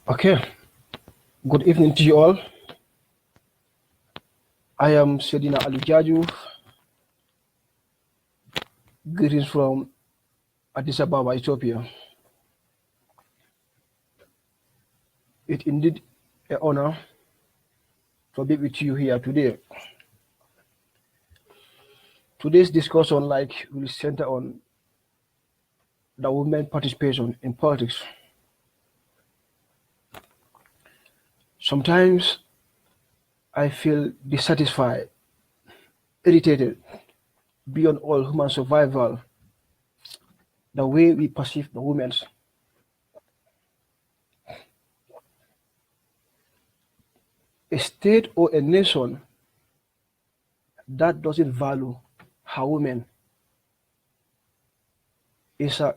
Okay, good evening to you all. I am Sedina Alijaju. Greetings from Addis Ababa, Ethiopia. It's indeed an honor to be with you here today. Today's discussion will center on the women participation in politics. Sometimes I feel dissatisfied, irritated, beyond all human survival, the way we perceive the women. A state or a nation that doesn't value her women is a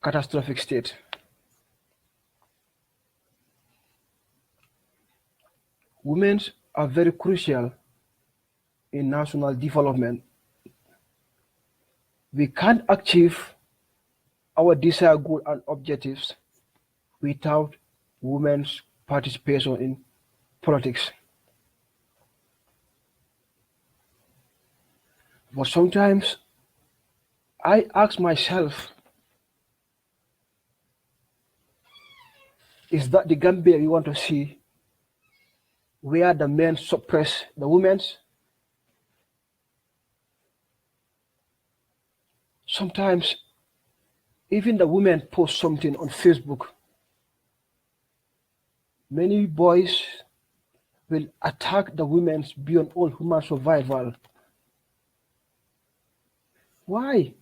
catastrophic state. Women are very crucial in national development. We can't achieve our desired goals and objectives without women's participation in politics. But sometimes I ask myself, is that the Gambia we want to see where the men suppress the women's? Sometimes even the women post something on Facebook. Many boys will attack the women beyond all human survival. Why?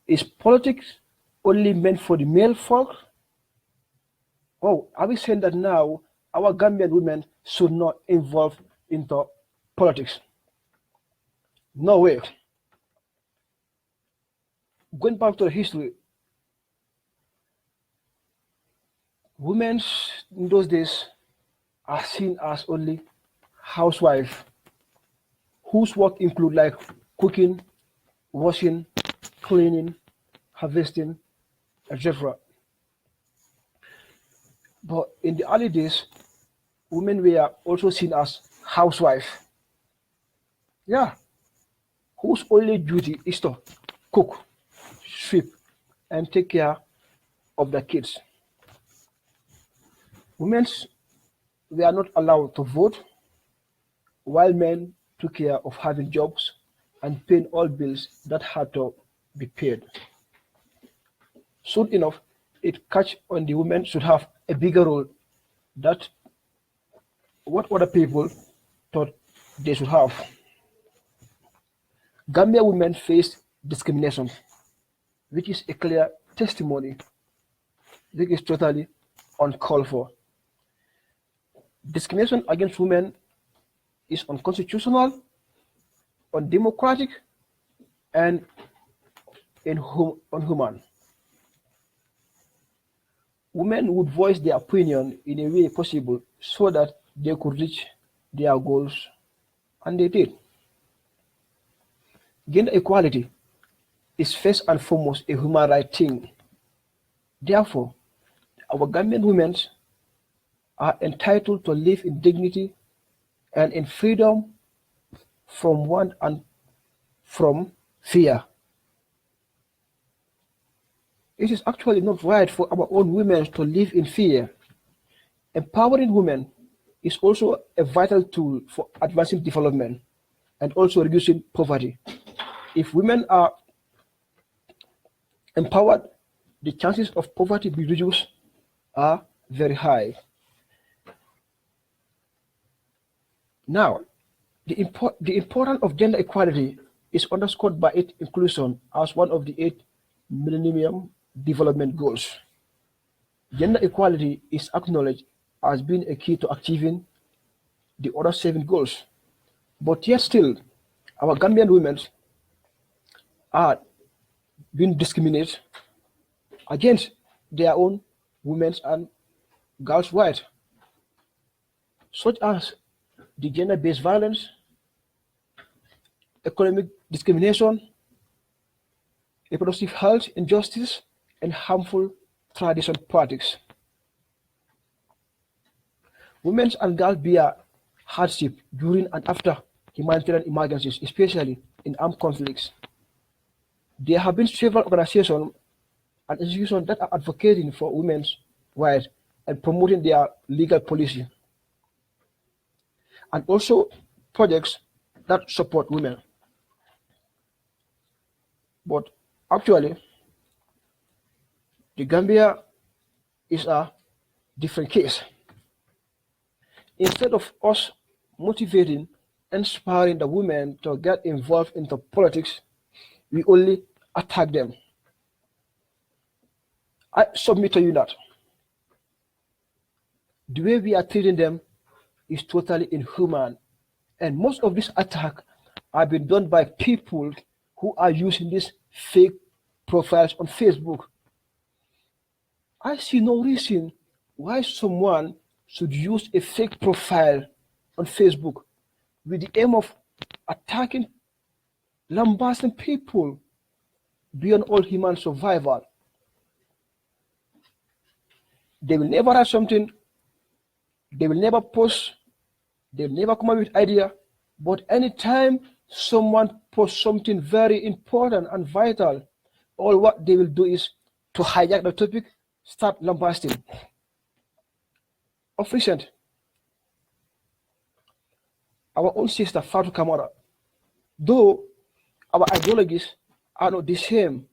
Is politics only meant for the male folk? Oh, are we saying that now our Gambian women should not involve into politics? No way. Going back to the history, women in those days are seen as only housewives whose work include like cooking, washing, cleaning, harvesting, etc. But in the early days, women were also seen as housewives. Yeah, whose only duty is to cook, sweep, and take care of the kids. Women were not allowed to vote, while men took care of having jobs and paying all bills that had to be paid. Soon enough, it catch on the women should have a bigger role that what other people thought they should have. Gambia women faced discrimination, which is a clear testimony, which is totally uncalled for. Discrimination against women is unconstitutional, undemocratic, and unhuman. Women would voice their opinion in a way possible so that they could reach their goals, and they did. Gender equality is first and foremost a human right thing. Therefore, our Gambian women are entitled to live in dignity and in freedom from want and from fear. It is actually not right for our own women to live in fear. Empowering women is also a vital tool for advancing development and also reducing poverty. If women are empowered, the chances of poverty being reduced are very high. Now, the importance of gender equality is underscored by its inclusion as one of the 8 Millennium Development Goals. Gender equality is acknowledged as being a key to achieving the other 7 goals. But yet still, our Gambian women are being discriminated against their own women and girls' rights, such as the gender-based violence, economic discrimination, reproductive health injustice, and harmful tradition politics. Women and girls bear hardship during and after humanitarian emergencies, especially in armed conflicts. There have been several organizations and institutions that are advocating for women's rights and promoting their legal policy, and also projects that support women. But actually, the Gambia is a different case. Instead of us motivating, inspiring the women to get involved into politics, we only attack them. I submit to you that the way we are treating them is totally inhuman. And most of these attacks are being done by people who are using these fake profiles on Facebook. I see no reason why someone should use a fake profile on Facebook with the aim of attacking, lambasting people beyond all human survival. They will never write something, they will never post, they will never come up with idea, but anytime someone posts something very important and vital, all what they will do is to hijack the topic, start lambasting. Of recent, our own sister Fatu Kamara, though our ideologies are not the same,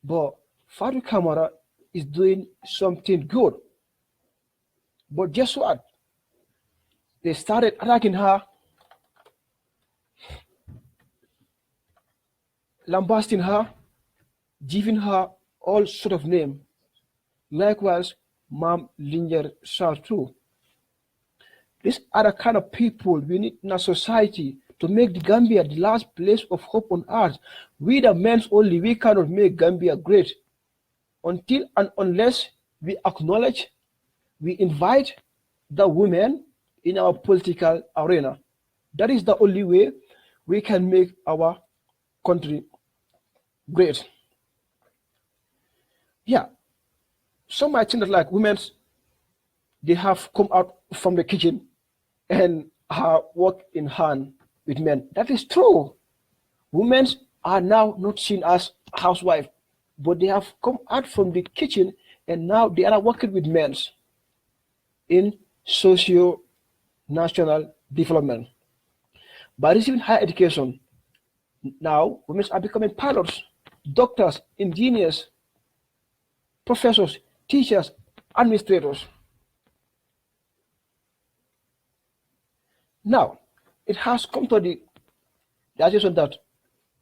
but Fatu Kamara is doing something good. But guess what? They started attacking her, lambasting her, giving her all sort of name. Likewise, Mam Linger Shah too. These are the kind of people we need in our society to make the Gambia the last place of hope on earth. We the men only, we cannot make Gambia great until and unless we acknowledge, we invite the women in our political arena. That is the only way we can make our country great. Yeah, some might think that like women, they have come out from the kitchen and are work in hand with men. That is true. Women are now not seen as housewives, but they have come out from the kitchen and now they are working with men in socio-national development. By receiving higher education, now women are becoming pilots, doctors, engineers, professors, teachers, administrators. Now, it has come to the realization that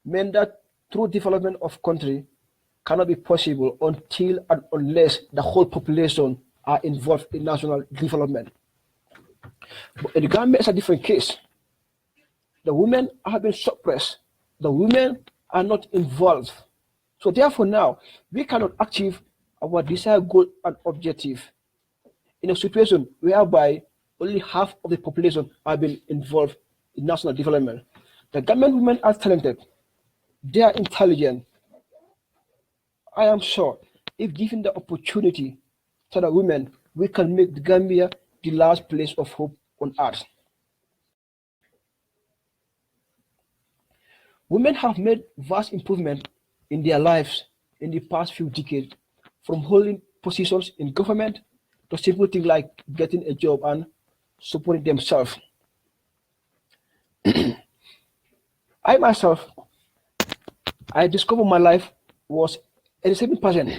men that true development of country cannot be possible until and unless the whole population are involved in national development. But in the Gambia, it's a different case. The women have been suppressed. The women are not involved. So therefore now, we cannot achieve our desired goal and objective in a situation whereby only half of the population are being involved in national development. The Gambian women are talented. They are intelligent. I am sure if given the opportunity to the women, we can make the Gambia the last place of hope on earth. Women have made vast improvement in their lives in the past few decades, from holding positions in government to simple things like getting a job and supporting themselves. I myself, I discovered my life was 87%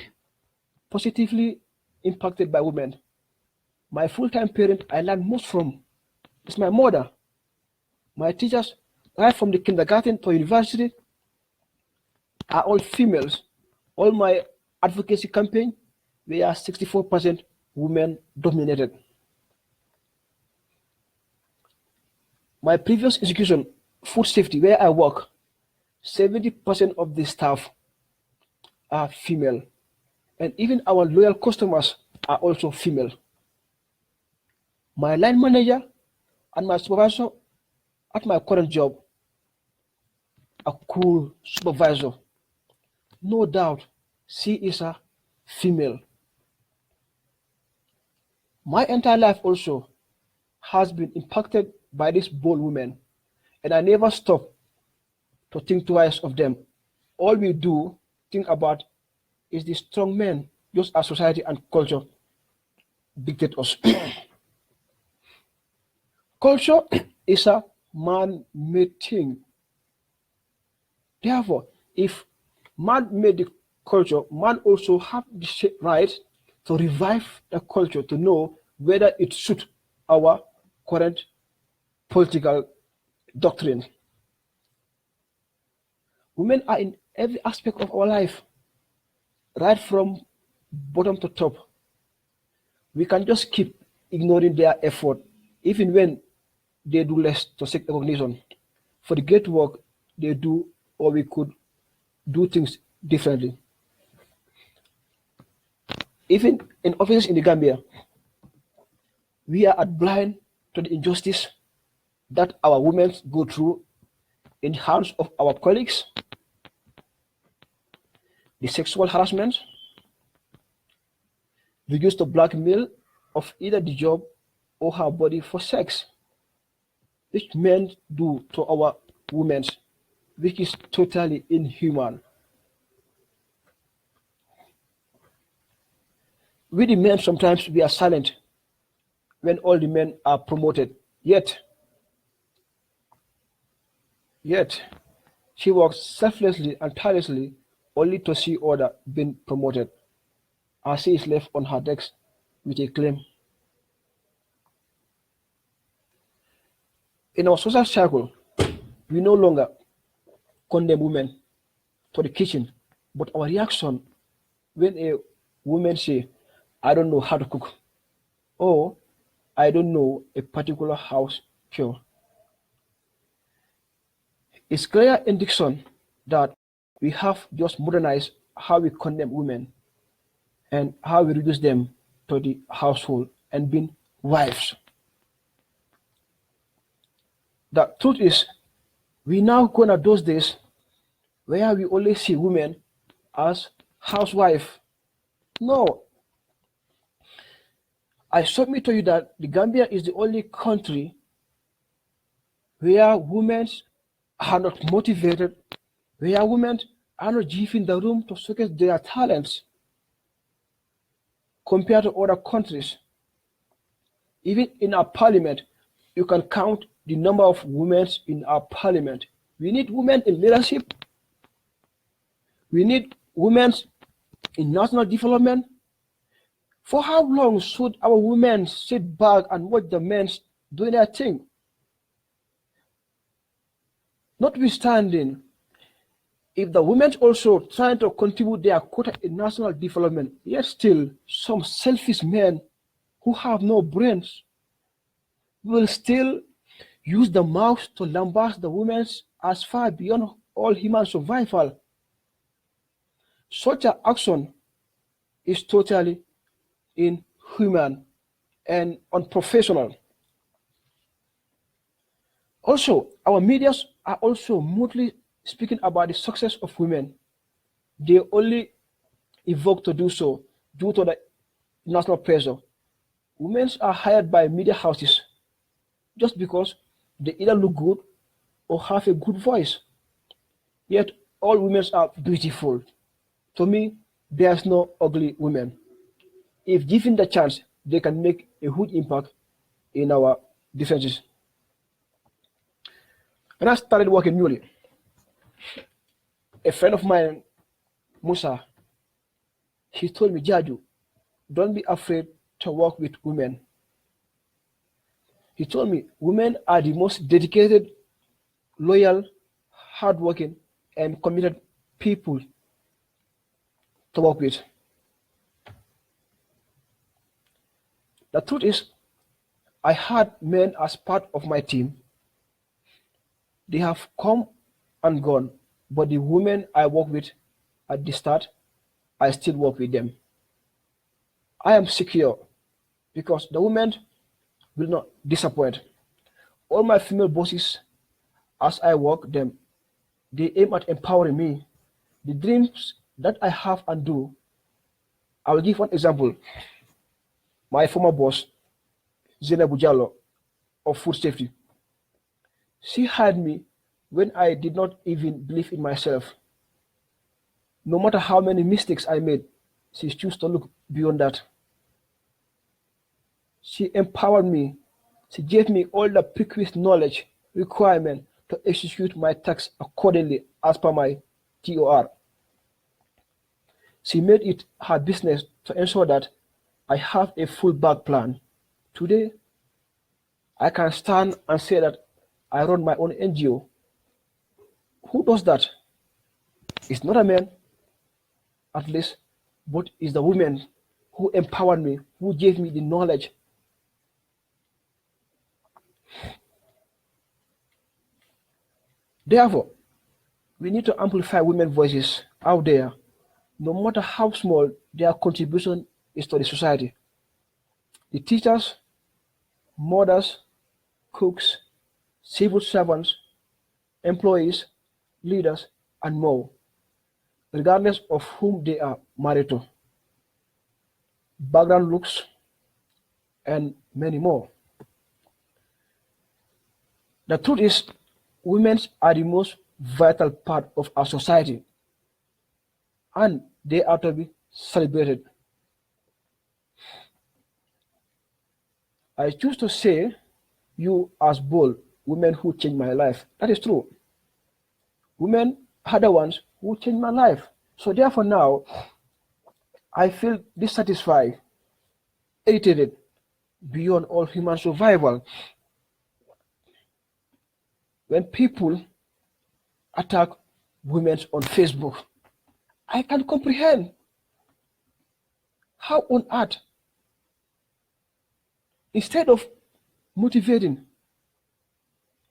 positively impacted by women. My full-time parent I learned most from is my mother. My teachers, right from the kindergarten to university, are all females. All my advocacy campaign, we are 64% women dominated. My previous institution, food safety, where I work, 70% of the staff are female. And even our loyal customers are also female. My line manager and my supervisor at my current job, a cool supervisor. No doubt, She is a female. My entire life also has been impacted by these bold women, and I never stop to think twice of them. All we do think about is the strong men, just as society and culture dictate us. Culture is a man-made thing. Therefore, if man made the culture, man also have the right to revive the culture to know whether it suits our current political doctrine. Women are in every aspect of our life, right from bottom to top. We can just keep ignoring their effort, even when they do less to seek recognition for the great work they do, or we could do things differently. Even in offices in the Gambia, we are at blind to the injustice that our women go through in the hands of our colleagues, the sexual harassment, the use to blackmail of either the job or her body for sex, which men do to our women, which is totally inhuman. We the men sometimes we are silent when all the men are promoted. Yet she works selflessly and tirelessly only to see other being promoted, as she is left on her desk with a claim. In our social circle, we no longer condemn women to the kitchen, but our reaction when a woman say, I don't know how to cook, or I don't know a particular house chore, is clear indication that we have just modernized how we condemn women and how we reduce them to the household and being wives. The truth is, we now gone at those days where we only see women as housewife. No, I submit to you that the Gambia is the only country where women are not motivated, where women are not given the room to showcase their talents compared to other countries. Even in our parliament, you can count the number of women in our parliament. We need women in leadership. We need women in national development. For how long should our women sit back and watch the men doing their thing? Notwithstanding, if the women also trying to contribute their quota in national development, yet still some selfish men who have no brains will still use the mouth to lambast the women as far beyond all human survival. Such an action is totally inhuman and unprofessional. Also, our medias are also mostly speaking about the success of women. They only evoke to do so due to the national pressure. Women are hired by media houses just because they either look good or have a good voice. Yet all women are beautiful. To me, there's no ugly women. If given the chance, they can make a huge impact in our defenses. When I started working newly, a friend of mine, Musa, he told me, Jaju, don't be afraid to work with women. He told me women are the most dedicated, loyal, hardworking, and committed people to work with. The truth is, I had men as part of my team. They have come and gone, but the women I work with at the start, I still work with them. I am secure because the women will not disappoint. All my female bosses, as I work them, they aim at empowering me. The dreams that I have and do. I will give one example. My former boss, Zainabu Jallo of Food Safety, she hired me when I did not even believe in myself. No matter how many mistakes I made, she chose to look beyond that. She empowered me. She gave me all the prerequisite knowledge requirement to execute my tasks accordingly as per my TOR. She made it her business to ensure that I have a full back plan. Today, I can stand and say that I run my own NGO. Who does that? It's not a man, at least, but it's the women who empowered me, who gave me the knowledge. Therefore, we need to amplify women's voices out there, no matter how small their contribution is to the society. The teachers, mothers, cooks, civil servants, employees, leaders, and more, regardless of whom they are married to, background looks, and many more. The truth is, women are the most vital part of our society, and they are to be celebrated. I choose to say, you as bold women who changed my life. That is true. Women are the ones who changed my life. So therefore now, I feel dissatisfied, irritated, beyond all human survival when people attack women on Facebook. I can comprehend how on earth, instead of motivating,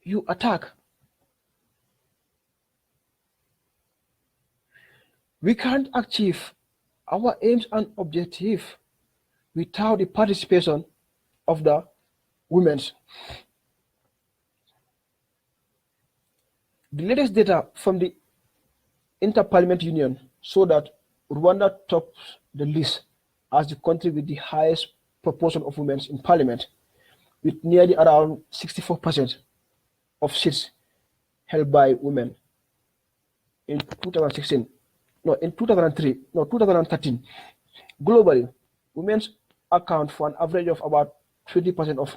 you attack. We can't achieve our aims and objectives without the participation of the women. The latest data from the Interparliament Union show that Rwanda tops the list as the country with the highest proportion of women in parliament, with nearly around 64% of seats held by women in 2016. No, in 2003, no, 2013. Globally, women account for an average of about 20% of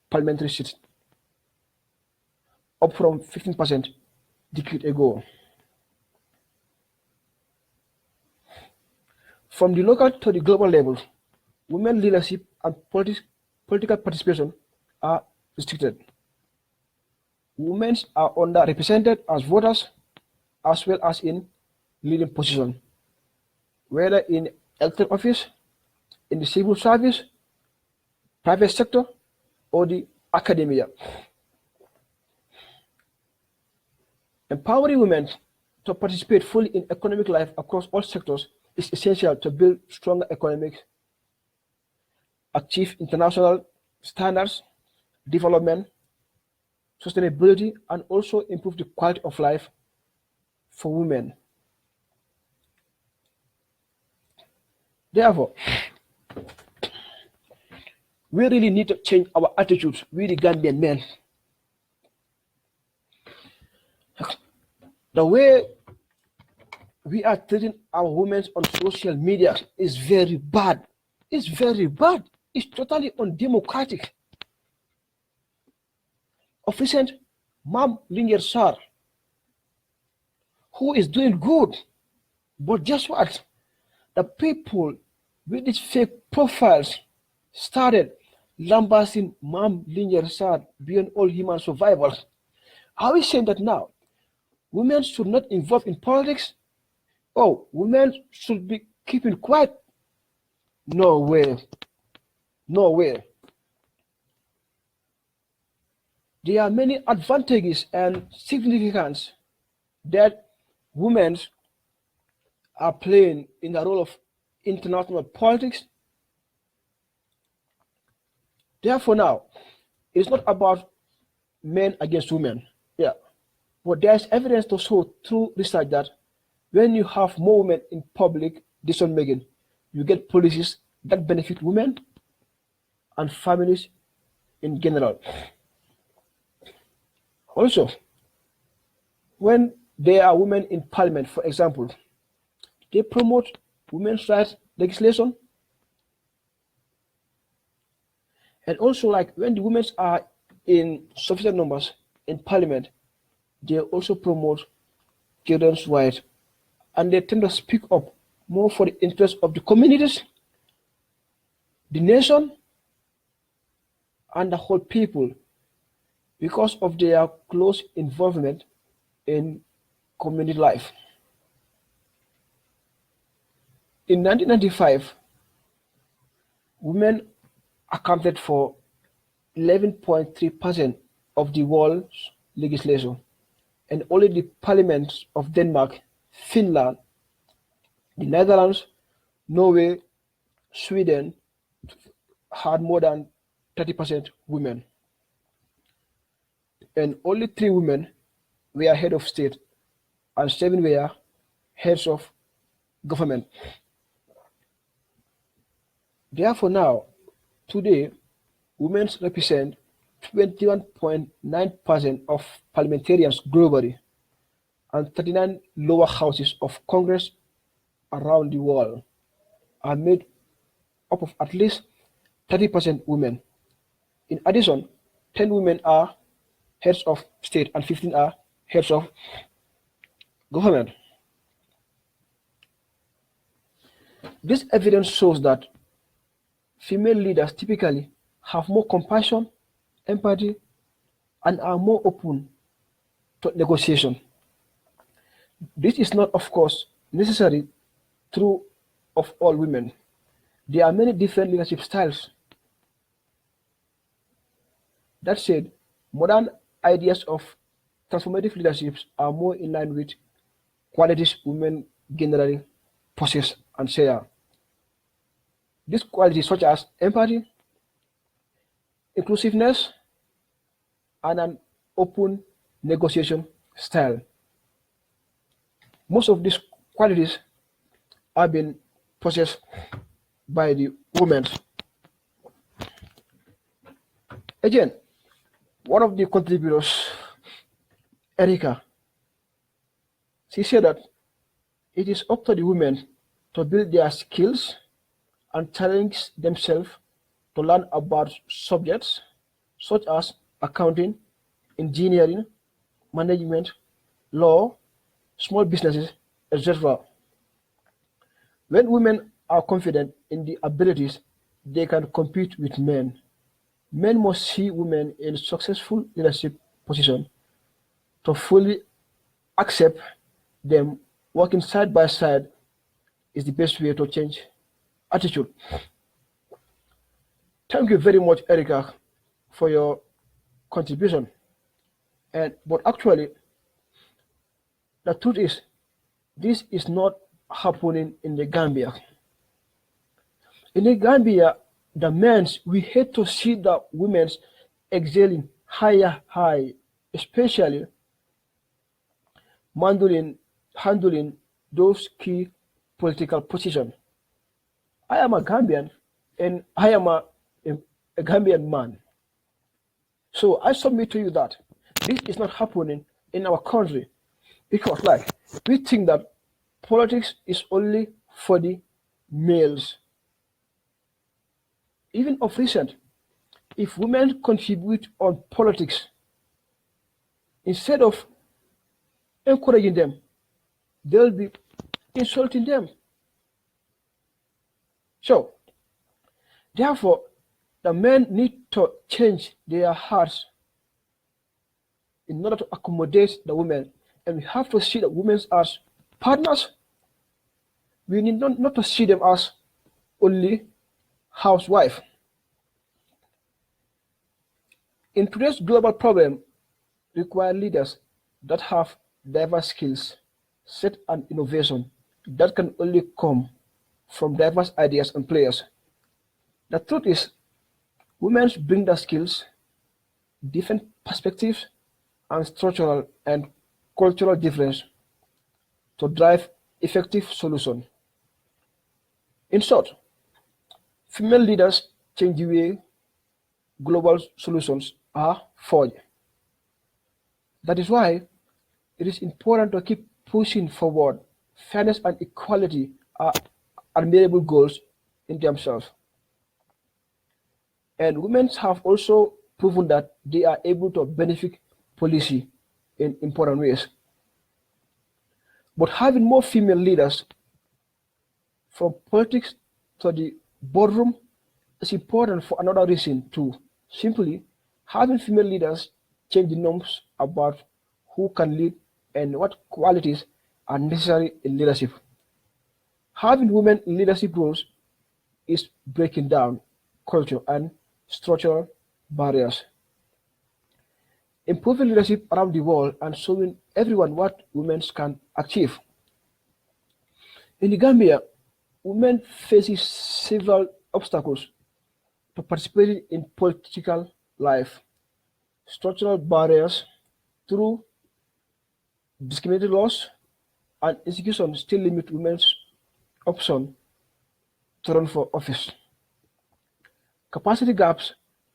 parliamentary seats, up from 15% decade ago. From the local to the global level, women leadership and political participation are restricted. Women are underrepresented as voters as well as in leading positions, whether in elected office, in the civil service, private sector, or the academia. Empowering women to participate fully in economic life across all sectors is essential to build stronger economics, achieve international standards, development, sustainability, and also improve the quality of life for women. Therefore, we really need to change our attitudes, we the Gambian men. The way we are treating our women on social media is very bad. It's very bad. It's totally undemocratic. Of recent, Mam Linger Sar, who is doing good, but just what? The people with these fake profiles started lambasting Mam Linger Sar beyond all human survival. Are we saying that now women should not involve in politics? Oh, women should be keeping quiet? No way. No way. There are many advantages and significance that women are playing in the role of international politics. Therefore now, it's not about men against women. Yeah. But there's evidence to show through research that When you have more women in public decision making, you get policies that benefit women and families in general. Also, when there are women in parliament, for example, they promote women's rights legislation. And also, like when the women are in sufficient numbers in parliament, they also promote children's rights, and they tend to speak up more for the interests of the communities, the nation, and the whole people because of their close involvement in community life. In 1995, women accounted for 11.3% of the world's legislation, and only the parliaments of Denmark, Finland, the Netherlands, Norway, Sweden had more than 30% women, and only three women were head of state and seven were heads of government. Therefore, now, today, women represent 21.9% of parliamentarians globally and 39 lower houses of Congress around the world are made up of at least 30% women. In addition, 10 women are heads of state and 15 are heads of government. This evidence shows that female leaders typically have more compassion, empathy, and are more open to negotiation. This is not, of course, necessarily true of all women. There are many different leadership styles. That said, modern ideas of transformative leaderships are more in line with qualities women generally possess and share. These qualities such as empathy, inclusiveness, and an open negotiation style. Most of these qualities have been possessed by the women. Again, one of the contributors, Erica, she said that it is up to the women to build their skills and challenge themselves to learn about subjects such as accounting, engineering, management, law, small businesses, etc. When women are confident in the abilities, they can compete with men. Men must see women in successful leadership positions to fully accept them. Working side by side is the best way to change attitude. Thank you very much, Erica, for your contribution. And but actually, the truth is, this is not happening in the Gambia. In the Gambia, the men's we hate to see the women's excelling high, especially handling those key political positions. I am a Gambian and I am a Gambian man. So I submit to you that this is not happening in our country because like we think that politics is only for the males. Even of recent, if women contribute on politics, instead of encouraging them, they'll be insulting them. So, therefore, the men need to change their hearts in order to accommodate the women. And we have to see the women as partners. We need not to see them as only housewife. In today's global problem, require leaders that have diverse skills, set and innovation that can only come from diverse ideas and players. The truth is, women bring the skills, different perspectives, and structural and cultural difference to drive effective solution. In short, female leaders change the way global solutions are forged. That is why it is important to keep pushing forward. Fairness and equality are admirable goals in themselves. And women have also proven that they are able to benefit policy in important ways. But having more female leaders from politics to the boardroom is important for another reason too. Simply, having female leaders change the norms about who can lead and what qualities are necessary in leadership. Having women in leadership roles is breaking down culture and structural barriers, improving leadership around the world and showing everyone what women can achieve. In the Gambia, women face several obstacles to participating in political life. Structural barriers through discriminatory laws and institutions still limit women's option to run for office. Capacity gaps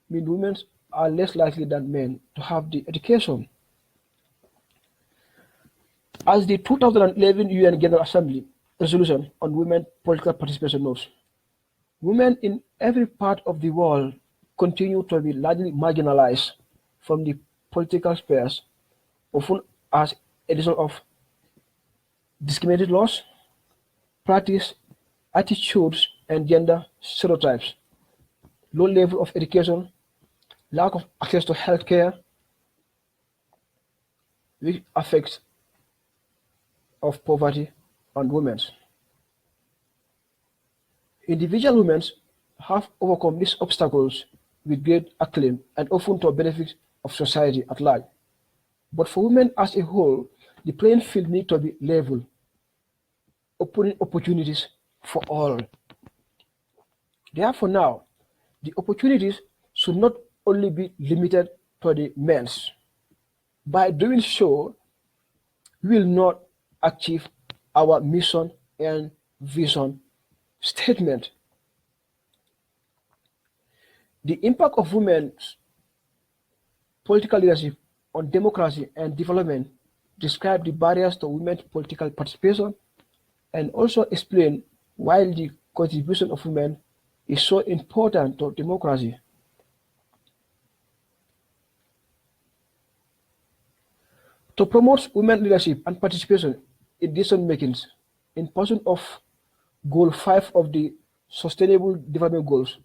mean women are less likely than men to have the education. As the 2011 UN General Assembly resolution on women political participation notes, women in every part of the world continue to be largely marginalized from the political spheres, often as a result of discriminated laws, practice, attitudes, and gender stereotypes, low level of education, lack of access to healthcare, which affects of poverty on women. Individual women have overcome these obstacles with great acclaim and often to benefit of society at large. But for women as a whole, the playing field needs to be level, opening opportunities for all. Therefore now, the opportunities should not only be limited to the men's. By doing so, we will not achieve our mission and vision statement. The impact of women's political leadership on democracy and development describe the barriers to women's political participation and also explain why the contribution of women is so important to democracy. To promote women leadership and participation in decision making in pursuit of Goal 5 of the Sustainable Development Goals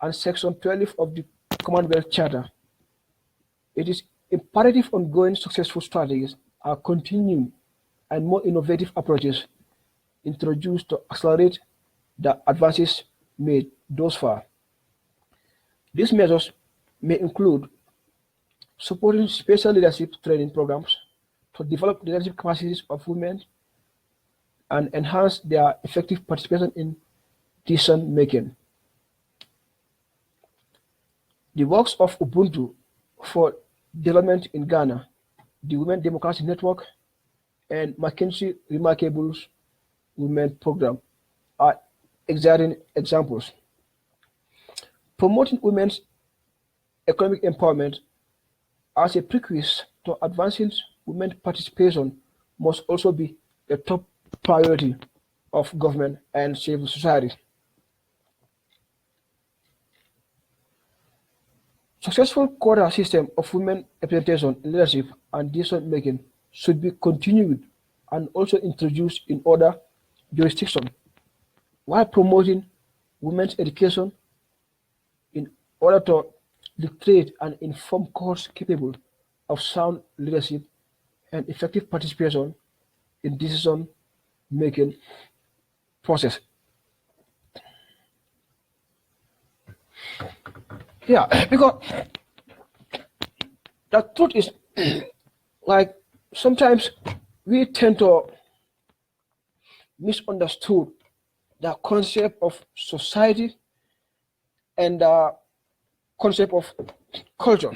and Section 12 of the Commonwealth Charter, it is imperative ongoing successful strategies are continuing and more innovative approaches introduced to accelerate the advances made thus far. These measures may include supporting special leadership training programs to develop leadership capacities of women and enhance their effective participation in decision making. The works of Ubuntu for Development in Ghana, the Women Democracy Network, and McKinsey Remarkable Women Program are exciting examples. Promoting women's economic empowerment as a prerequisite to advancing women's participation must also be a top priority of government and civil society. Successful quota system of women representation in leadership and decision making should be continued and also introduced in other jurisdictions while promoting women's education in order to literate and inform cohorts capable of sound leadership and effective participation in decision making process. Yeah, because the truth is like sometimes we tend to misunderstood the concept of society and the concept of culture.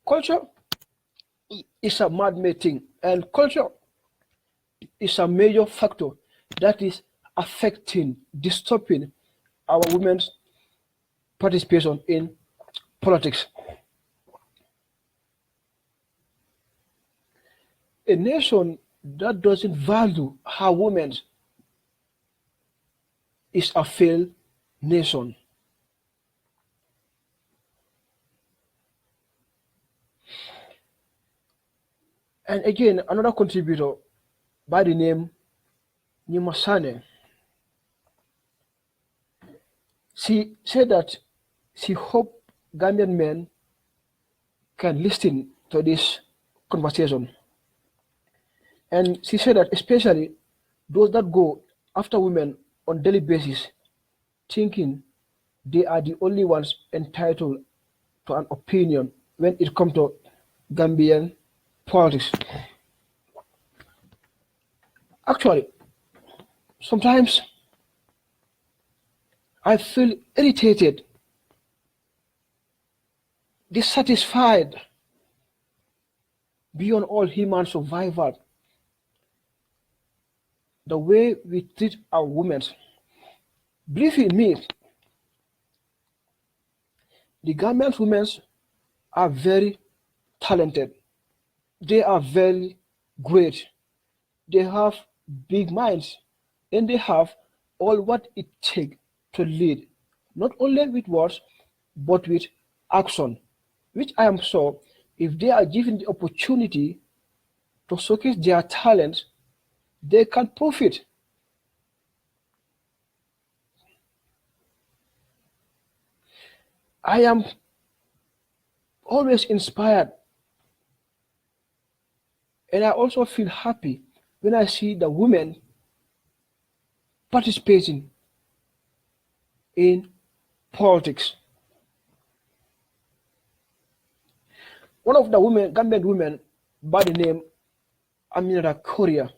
Culture is a man-made thing, and culture is a major factor that is affecting, disturbing our women's participation in politics. A nation that doesn't value her women is a failed nation. And again, another contributor by the name Nimasane, she said that she hoped Gambian men can listen to this conversation. And she said that especially those that go after women on daily basis, thinking they are the only ones entitled to an opinion when it comes to Gambian politics. Actually, sometimes I feel irritated, dissatisfied beyond all human survival the way we treat our women. Believe in me, the Gambian women are very talented. They are very great. They have big minds and they have all what it takes to lead, not only with words, but with action, which I am sure if they are given the opportunity to showcase their talents, they can profit. I am always inspired and I also feel happy when I see the women participating in politics. One of the women, Gambian women by the name Aminata Korea,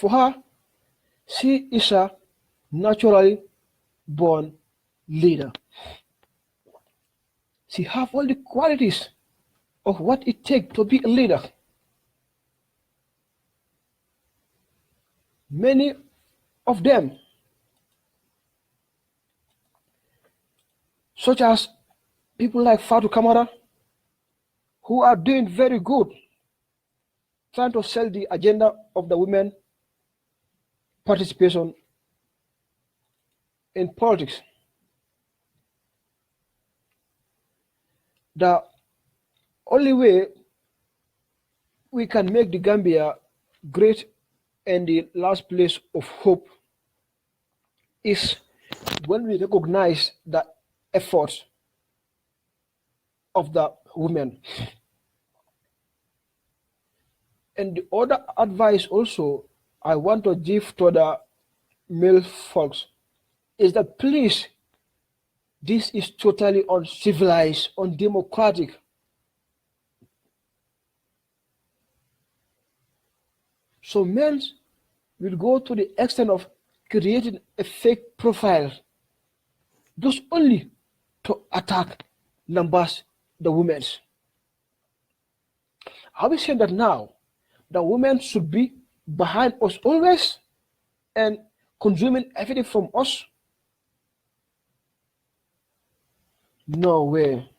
for her, she is a naturally born leader. She has all the qualities of what it takes to be a leader. Many of them, such as people like Fatu Kamara, who are doing very good, trying to sell the agenda of the women participation in politics. The only way we can make the Gambia great and the last place of hope is when we recognize the efforts of the women. And the other advice also I want to give to the male folks is that please, this is totally uncivilized, undemocratic. So men will go to the extent of creating a fake profile just only to attack, lambast the women. Are we saying that now the women should be behind us always and consuming everything from us? No way.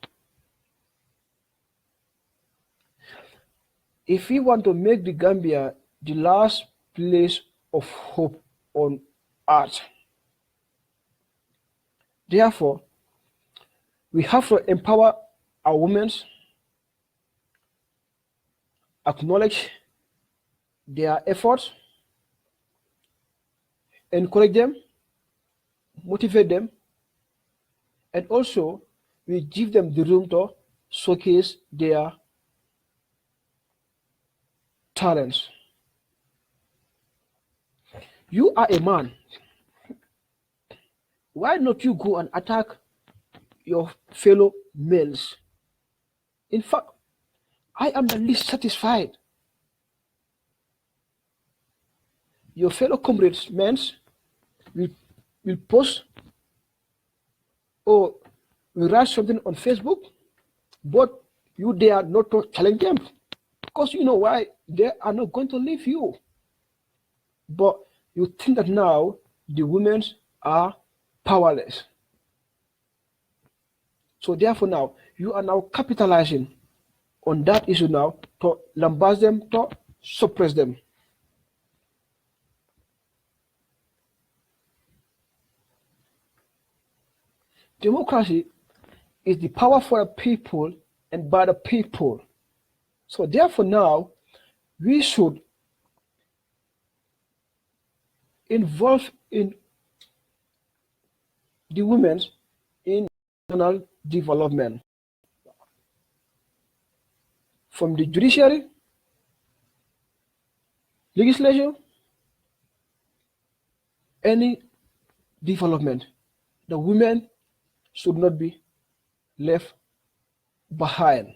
If we want to make the Gambia the last place of hope on earth, therefore, we have to empower our women, acknowledge their efforts, encourage them, motivate them, and also we give them the room to showcase their talents. You are a man. Why not you go and attack your fellow males? In fact, I am the least satisfied. Your fellow comrades, men, will, will post or will write something on Facebook but you dare not to challenge them because you know why they are not going to leave you. But you think that now the women are powerless. So therefore now you are now capitalizing on that issue now to lambast them, to suppress them. Democracy is the power for the people and by the people. So therefore now we should involve in the women in national development from the judiciary, legislature, any development. The women should not be left behind.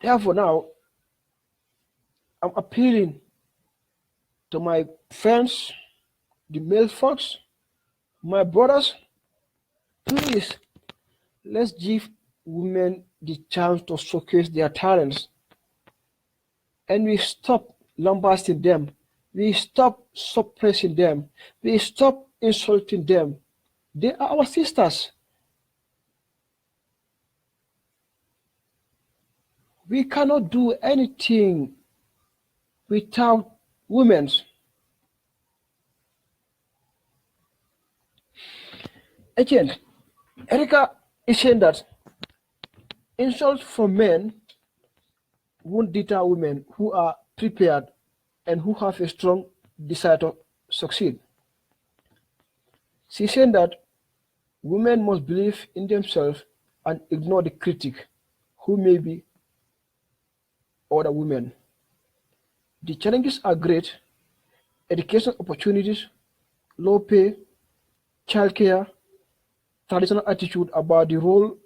Therefore, now I'm appealing to my friends, the male folks, my brothers, please let's give women the chance to showcase their talents and we stop lambasting them. We stop suppressing them. We stop insulting them. They are our sisters. We cannot do anything without women. Again, Erica is saying that insults from men won't deter women who are prepared and who have a strong desire to succeed. She's saying that women must believe in themselves and ignore the critic who may be other women. The challenges are great: education opportunities, low pay, childcare, traditional attitude about the role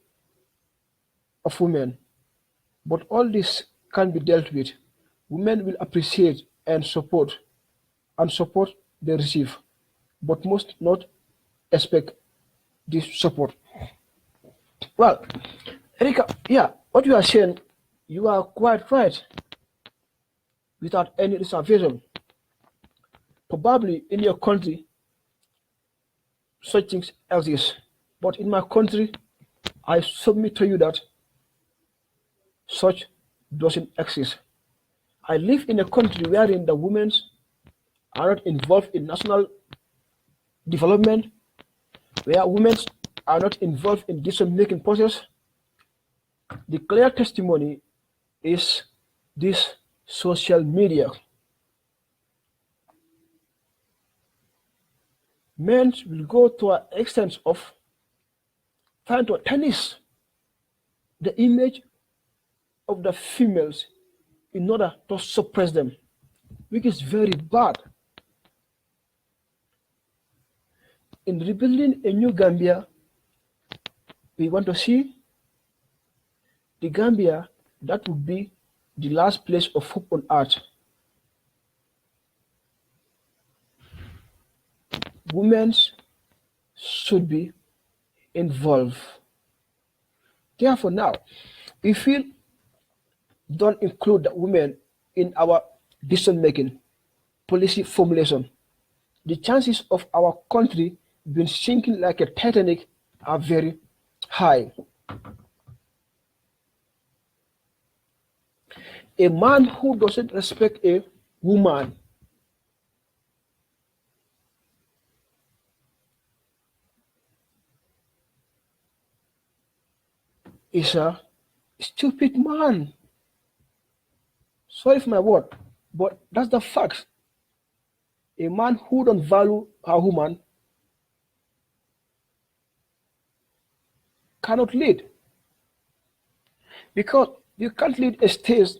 of women. But all this can be dealt with. Women will appreciate and support they receive, but must not expect this support. Well, Erika, yeah, what you are saying, you are quite right, without any reservation. Probably in your country, such things exist, but in my country, I submit to you that such doesn't exist. I live in a country wherein the women are not involved in national development, where women are not involved in decision-making process. The clear testimony is this social media. Men will go to an extent of trying to tarnish the image of the females in order to suppress them, which is very bad. In rebuilding a new Gambia, we want to see the Gambia that would be the last place of hope on earth. Women should be involved. Therefore, now, if we don't include the women in our decision making, policy formulation, the chances of our country being sinking like a Titanic are very high. A man who doesn't respect a woman is a stupid man. Sorry for my word, but that's the fact. A man who don't value a woman cannot lead, because you can't lead a state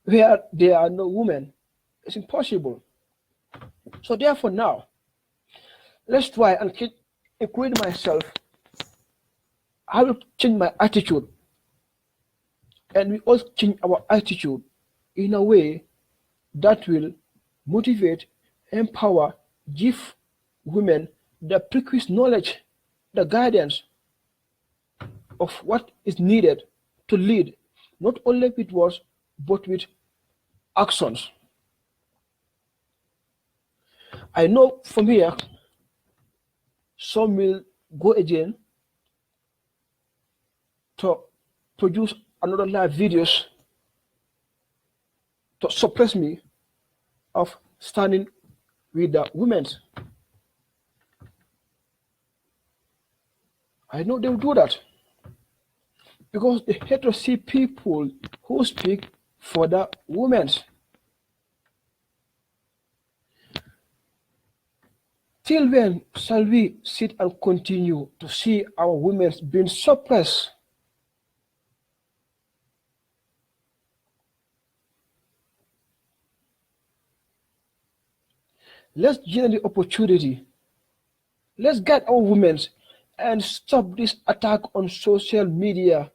where there are no women. It's impossible. So therefore now, let's try and include myself. I will change my attitude, and we all change our attitude in a way that will motivate, empower, give women the prerequisite knowledge the guidance of what is needed to lead, not only with words, but with actions. I know from here, some will go again to produce another live videos to suppress me of standing with the women. I know they will do that because they hate to see people who speak for the women. Till when shall we sit and continue to see our women being suppressed? Let's generate the opportunity. Let's guide our women and stop this attack on social media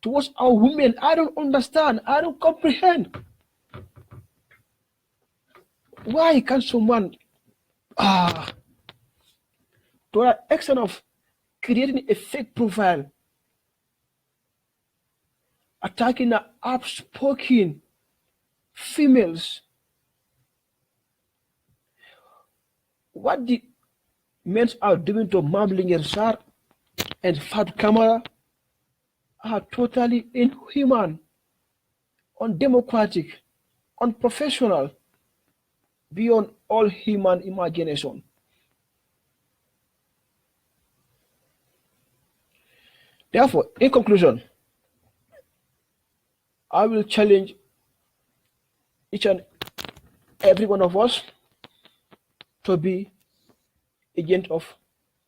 towards our women. I don't understand. I don't comprehend. Why can someone, ah, to the extent of creating a fake profile, attacking the outspoken females? What the men are doing to Mambling and Sar and Fat Kamara are totally inhuman, undemocratic, unprofessional, beyond all human imagination. Therefore, in conclusion, I will challenge each and every one of us to be agent of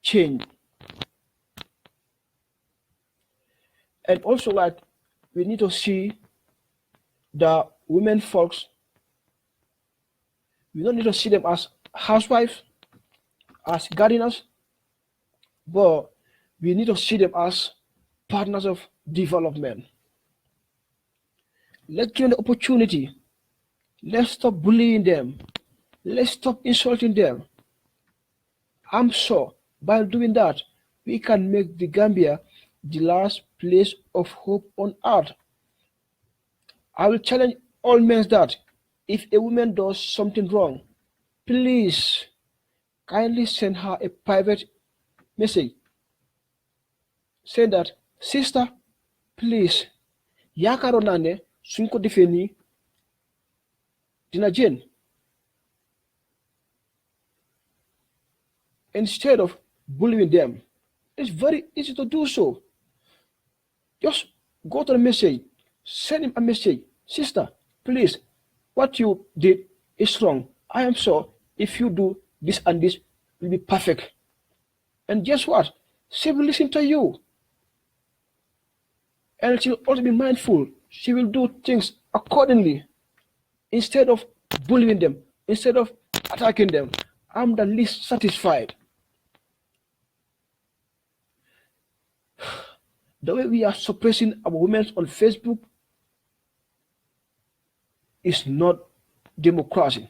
change. And also, like, we need to see the women folks, we don't need to see them as housewives, as gardeners, but we need to see them as partners of development. Let's give them the opportunity. Let's stop bullying them. Let's stop insulting them. I'm sure by doing that, we can make the Gambia the last place of hope on earth. I will challenge all men that if a woman does something wrong, please kindly send her a private message. Say that, sister, please, yaakaaroon naa ne suñ ko defee nii dina jën. Instead of bullying them, it's very easy to do so. Just go to the message, send him a message. Sister, please, what you did is wrong. I am sure if you do this and this will be perfect. And guess what? She will listen to you. And she will also be mindful. She will do things accordingly. Instead of bullying them, instead of attacking them, I'm the least satisfied. The way we are suppressing our women on Facebook is not democracy.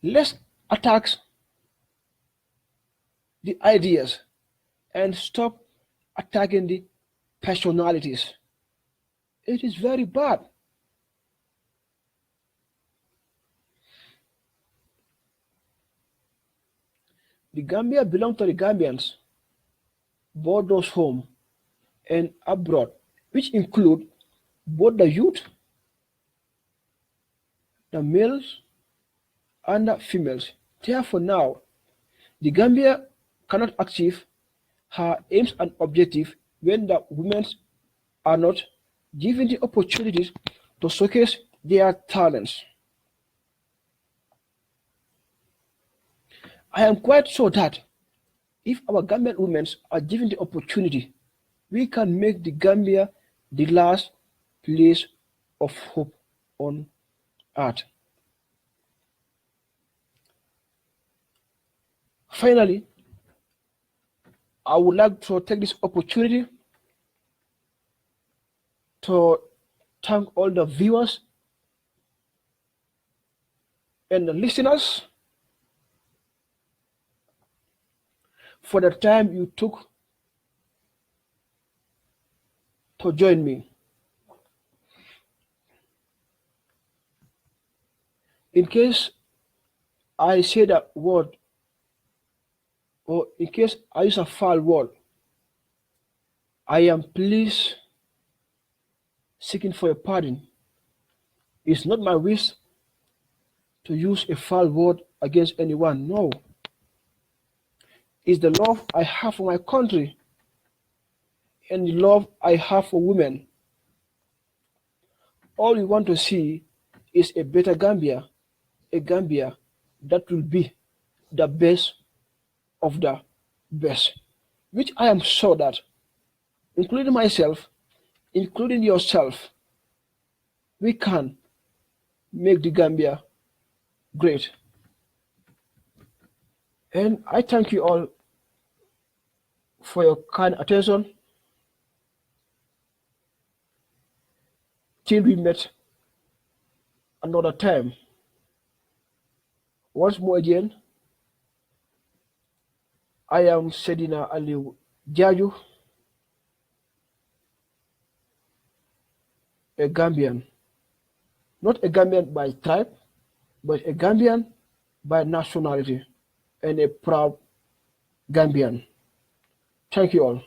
Let's attack the ideas and stop attacking the personalities. It is very bad. The Gambia belongs to the Gambians, both those home and abroad, which include both the youth, the males, and the females. Therefore, now, the Gambia cannot achieve her aims and objectives when the women are not given the opportunities to showcase their talents. I am quite sure that if our Gambian women are given the opportunity, we can make the Gambia the last place of hope on earth. Finally, I would like to take this opportunity to thank all the viewers and the listeners for the time you took to join me. In case I say that word, or in case I use a foul word, I am pleased seeking for a pardon. It's not my wish to use a foul word against anyone. No, it's the love I have for my country and the love I have for women. All we want to see is a better Gambia, a Gambia that will be the best of the best, which I am sure that, including myself, including yourself, we can make the Gambia great. And I thank you all for your kind attention till we met another time. Once more again, I am Sedina Aliu Jaju, a Gambian. Not a Gambian by tribe, but a Gambian by nationality and a proud Gambian. Thank you all.